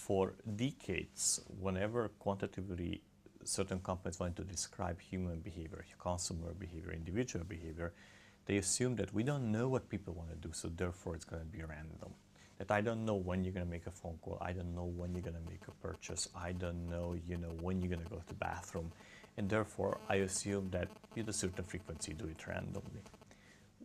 for decades, whenever quantitatively certain companies want to describe human behavior, consumer behavior, individual behavior, they assume that we don't know what people want to do, so therefore it's going to be random. That I don't know when you're going to make a phone call, I don't know when you're going to make a purchase, I don't know, when you're going to go to the bathroom, and therefore I assume that with a certain frequency do it randomly.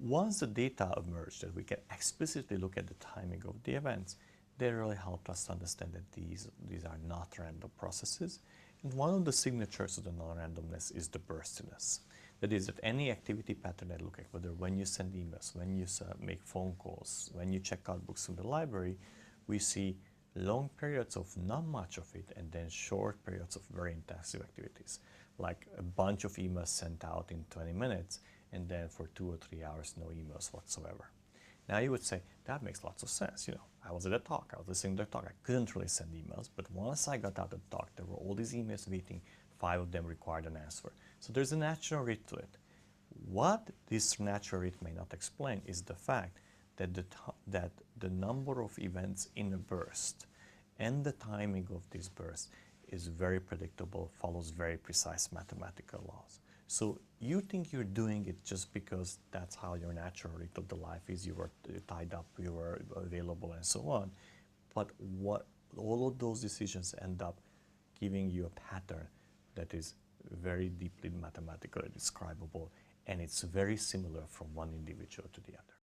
Once the data emerged that we can explicitly look at the timing of the events, they really helped us to understand that these are not random processes. And one of the signatures of the non-randomness is the burstiness. That is, that any activity pattern I look at, whether when you send emails, when you make phone calls, when you check out books from the library, we see long periods of not much of it and then short periods of very intensive activities, like a bunch of emails sent out in 20 minutes and then for 2 or 3 hours no emails whatsoever. Now you would say, that makes lots of sense. I was at a talk, I was listening to a talk, I couldn't really send emails, but once I got out of the talk, there were all these emails waiting, 5 of them required an answer. So there's a natural rate to it. What this natural rate may not explain is the fact that the number of events in a burst and the timing of this burst is very predictable, follows very precise mathematical laws. So you think you're doing it just because that's how your natural rate of the life is, you were tied up, you were available and so on. But all of those decisions end up giving you a pattern that is very deeply mathematically describable, and it's very similar from one individual to the other.